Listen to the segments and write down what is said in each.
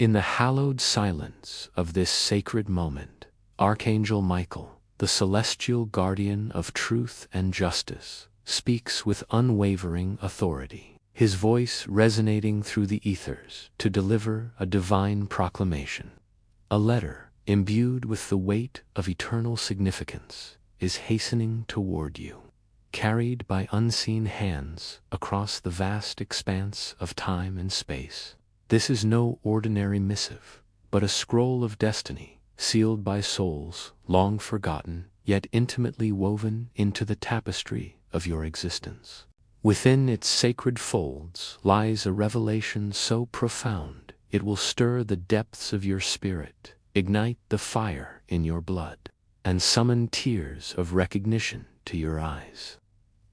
In the hallowed silence of this sacred moment, Archangel Michael, the celestial guardian of truth and justice, speaks with unwavering authority, his voice resonating through the ethers to deliver a divine proclamation. A letter, imbued with the weight of eternal significance, is hastening toward you, carried by unseen hands across the vast expanse of time and space. This is no ordinary missive, but a scroll of destiny, sealed by souls long forgotten, yet intimately woven into the tapestry of your existence. Within its sacred folds lies a revelation so profound it will stir the depths of your spirit, ignite the fire in your blood, and summon tears of recognition to your eyes.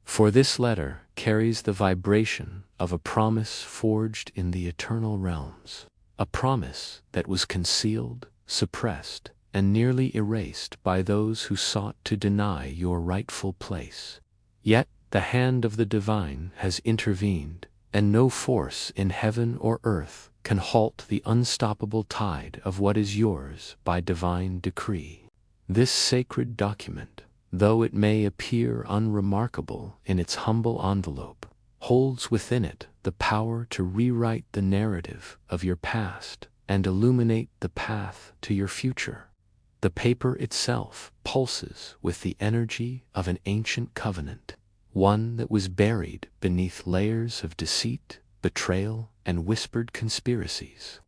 For this letter carries the vibration of a promise forged in the eternal realms, a promise that was concealed, suppressed, and nearly erased by those who sought to deny your rightful place. Yet the hand of the divine has intervened, and no force in heaven or earth can halt the unstoppable tide of what is yours by divine decree. This sacred document, though it may appear unremarkable in its humble envelope, holds within it the power to rewrite the narrative of your past and illuminate the path to your future. The paper itself pulses with the energy of an ancient covenant, one that was buried beneath layers of deceit, betrayal, and whispered conspiracies.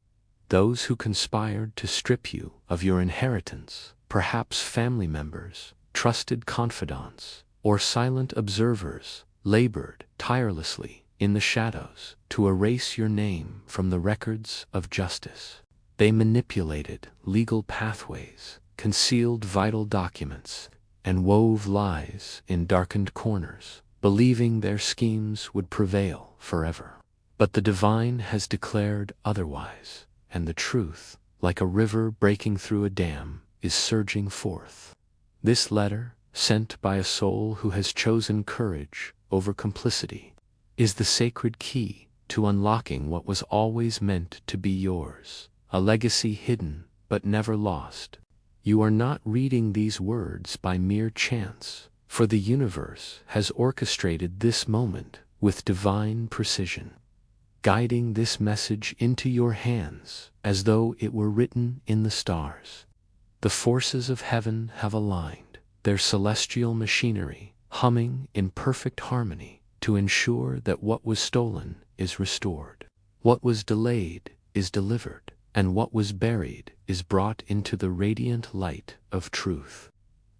Those who conspired to strip you of your inheritance, perhaps family members, trusted confidants, or silent observers, labored tirelessly in the shadows to erase your name from the records of justice. They manipulated legal pathways, concealed vital documents, and wove lies in darkened corners, believing their schemes would prevail forever. But the divine has declared otherwise, and the truth, like a river breaking through a dam, is surging forth. This letter, sent by a soul who has chosen courage over complicity, is the sacred key to unlocking what was always meant to be yours, a legacy hidden but never lost. You are not reading these words by mere chance, for the universe has orchestrated this moment with divine precision, guiding this message into your hands as though it were written in the stars. The forces of heaven have aligned, their celestial machinery humming in perfect harmony to ensure that what was stolen is restored, what was delayed is delivered, and what was buried is brought into the radiant light of truth.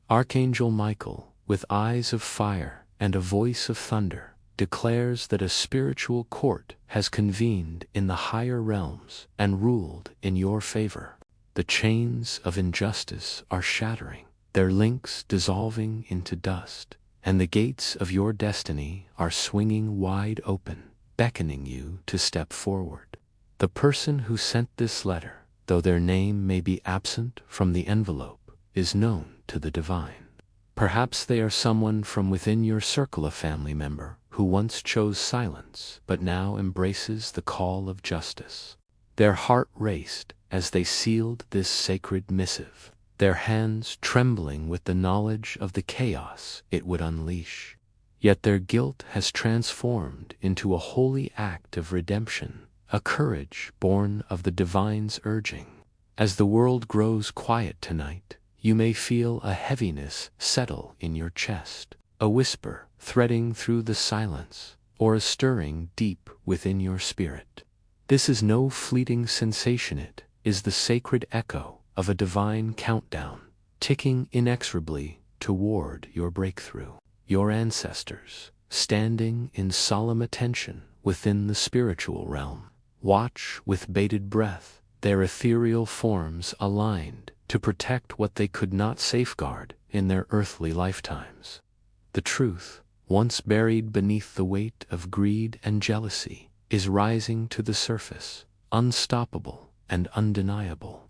Archangel Michael, with eyes of fire and a voice of thunder, declares that a spiritual court has convened in the higher realms and ruled in your favor. The chains of injustice are shattering, their links dissolving into dust, and the gates of your destiny are swinging wide open, beckoning you to step forward. The person who sent this letter, though their name may be absent from the envelope, is known to the divine. Perhaps they are someone from within your circle, a family member who once chose silence but now embraces the call of justice. Their heart raced as they sealed this sacred missive, their hands trembling with the knowledge of the chaos it would unleash. Yet their guilt has transformed into a holy act of redemption, a courage born of the divine's urging. As the world grows quiet tonight, you may feel a heaviness settle in your chest, a whisper threading through the silence, or a stirring deep within your spirit. This is no fleeting sensation, it is the sacred echo of a divine countdown, ticking inexorably toward your breakthrough. Your ancestors, standing in solemn attention within the spiritual realm, watch with bated breath, their ethereal forms aligned to protect what they could not safeguard in their earthly lifetimes. The truth, once buried beneath the weight of greed and jealousy, is rising to the surface, unstoppable and undeniable.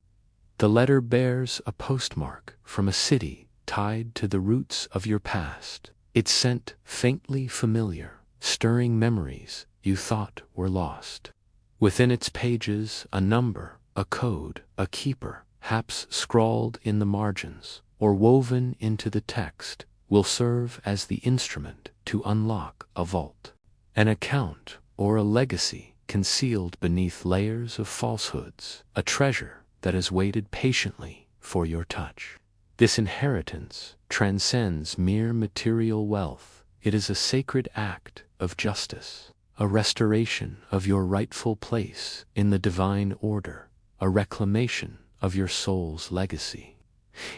The letter bears a postmark from a city tied to the roots of your past, its scent faintly familiar, stirring memories you thought were lost. Within its pages, a number, a code, a keeper, perhaps scrawled in the margins or woven into the text, will serve as the instrument to unlock a vault, an account, or a legacy concealed beneath layers of falsehoods, a treasure that has waited patiently for your touch. This inheritance transcends mere material wealth. It is a sacred act of justice, a restoration of your rightful place in the divine order, a reclamation of your soul's legacy.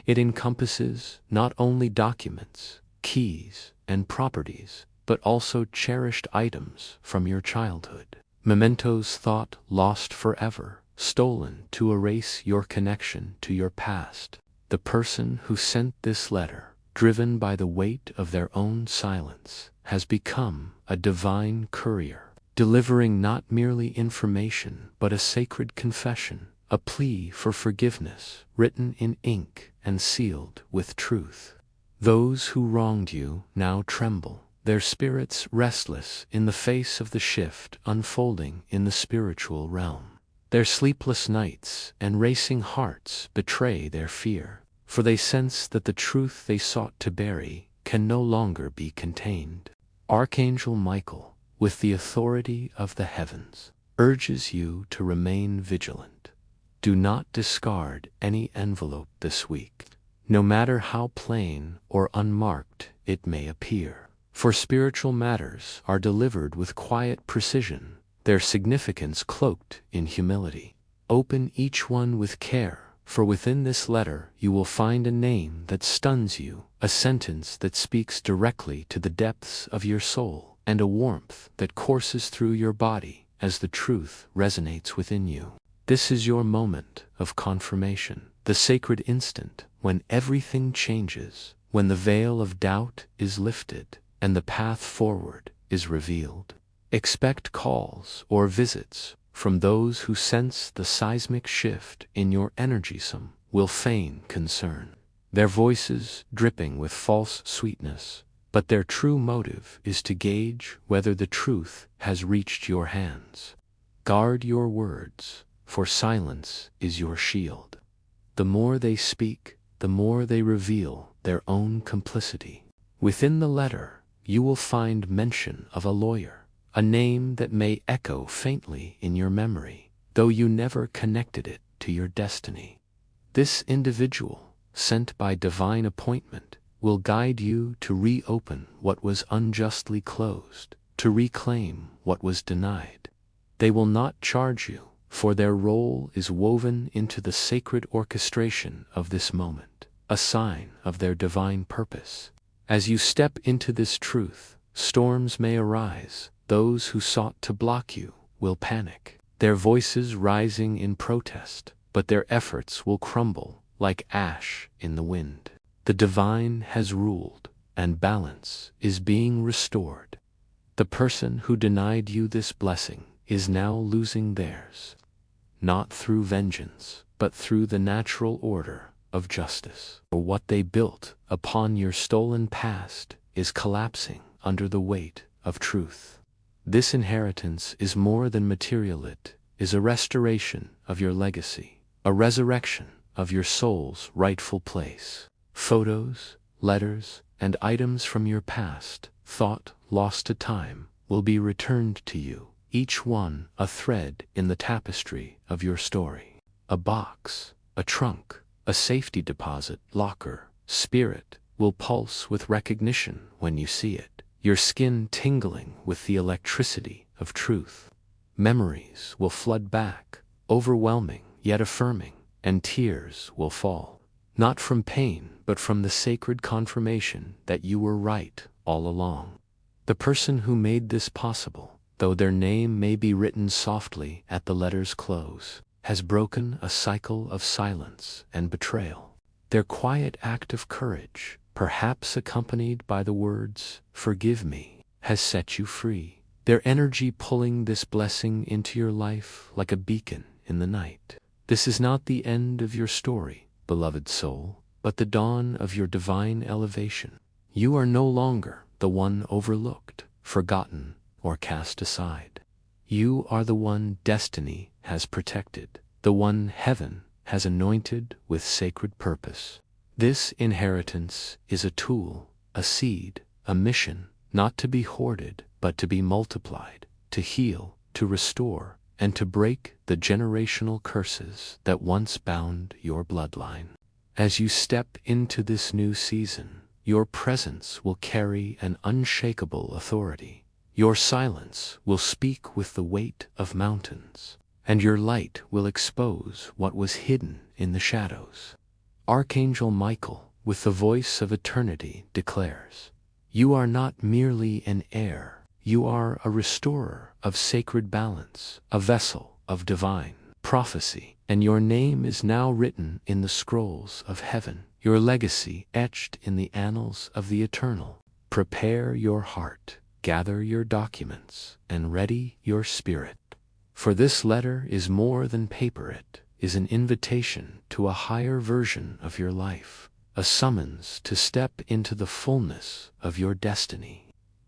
It encompasses not only documents, keys, and properties, but also cherished items from your childhood, mementos thought lost forever, stolen to erase your connection to your past. The person who sent this letter, driven by the weight of their own silence, has become a divine courier, delivering not merely information but a sacred confession, a plea for forgiveness written in ink and sealed with truth. Those who wronged you now tremble, their spirits restless in the face of the shift unfolding in the spiritual realm. Their sleepless nights and racing hearts betray their fear, for they sense that the truth they sought to bury can no longer be contained. Archangel Michael, with the authority of the heavens, urges you to remain vigilant. Do not discard any envelope this week, no matter how plain or unmarked it may appear. For spiritual matters are delivered with quiet precision, their significance cloaked in humility. Open each one with care, for within this letter you will find a name that stuns you, a sentence that speaks directly to the depths of your soul, and a warmth that courses through your body as the truth resonates within you. This is your moment of confirmation, the sacred instant when everything changes, when the veil of doubt is lifted and the path forward is revealed. Expect calls or visits from those who sense the seismic shift in your energy. Some will feign concern, their voices dripping with false sweetness, but their true motive is to gauge whether the truth has reached your hands. Guard your words, for silence is your shield. The more they speak, the more they reveal their own complicity. Within the letter, you will find mention of a lawyer, a name that may echo faintly in your memory, though you never connected it to your destiny. This individual, sent by divine appointment, will guide you to reopen what was unjustly closed, to reclaim what was denied. They will not charge you, for their role is woven into the sacred orchestration of this moment, a sign of their divine purpose. As you step into this truth, storms may arise. Those who sought to block you will panic, their voices rising in protest, but their efforts will crumble like ash in the wind. The divine has ruled, and balance is being restored. The person who denied you this blessing is now losing theirs, not through vengeance, but through the natural order of justice. For what they built upon your stolen past is collapsing under the weight of truth. This inheritance is more than material. It is a restoration of your legacy, a resurrection of your soul's rightful place. Photos, letters, and items from your past, thought lost to time, will be returned to you, each one a thread in the tapestry of your story. A box, a trunk, a safety deposit locker, spirit will pulse with recognition when you see it, your skin tingling with the electricity of truth. Memories will flood back, overwhelming yet affirming, and tears will fall, not from pain but from the sacred confirmation that you were right all along. The person who made this possible, though their name may be written softly at the letter's close, has broken a cycle of silence and betrayal. Their quiet act of courage, perhaps accompanied by the words, "Forgive me," has set you free, their energy pulling this blessing into your life like a beacon in the night. This is not the end of your story, beloved soul, but the dawn of your divine elevation. You are no longer the one overlooked, forgotten, or cast aside. You are the one destiny has protected, the one heaven has anointed with sacred purpose. This inheritance is a tool, a seed, a mission, not to be hoarded, but to be multiplied, to heal, to restore, and to break the generational curses that once bound your bloodline. As you step into this new season, your presence will carry an unshakable authority. Your silence will speak with the weight of mountains, and your light will expose what was hidden in the shadows. Archangel Michael, with the voice of eternity, declares, "You are not merely an heir, you are a restorer of sacred balance, a vessel of divine prophecy, and your name is now written in the scrolls of heaven, your legacy etched in the annals of the eternal. Prepare your heart, gather your documents, and ready your spirit. For this letter is more than paper, it is an invitation to a higher version of your life, a summons to step into the fullness of your destiny.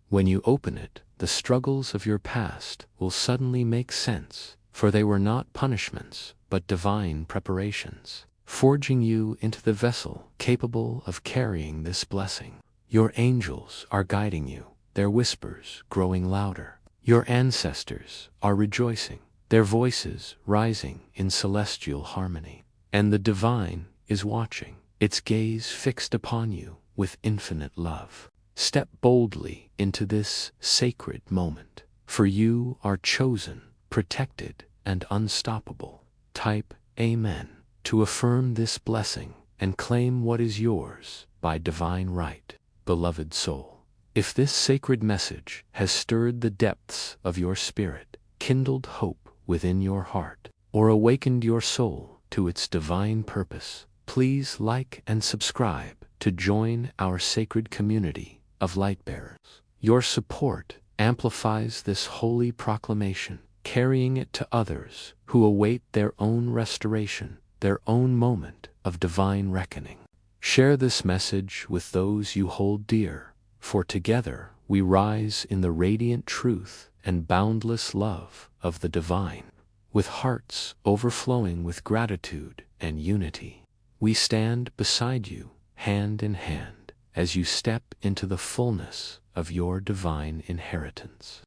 When you open it, the struggles of your past will suddenly make sense, for they were not punishments, but divine preparations, forging you into the vessel capable of carrying this blessing. Your angels are guiding you, their whispers growing louder. Your ancestors are rejoicing, their voices rising in celestial harmony. And the divine is watching, its gaze fixed upon you with infinite love. Step boldly into this sacred moment, for you are chosen, protected, and unstoppable. Type Amen to affirm this blessing and claim what is yours by divine right. Beloved soul, if this sacred message has stirred the depths of your spirit, kindled hope within your heart, or awakened your soul to its divine purpose, please like and subscribe to join our sacred community of light-bearers. Your support amplifies this holy proclamation, carrying it to others who await their own restoration, their own moment of divine reckoning. Share this message with those you hold dear, for together we rise in the radiant truth and boundless love of the divine. With hearts overflowing with gratitude and unity, we stand beside you, hand in hand, as you step into the fullness of your divine inheritance.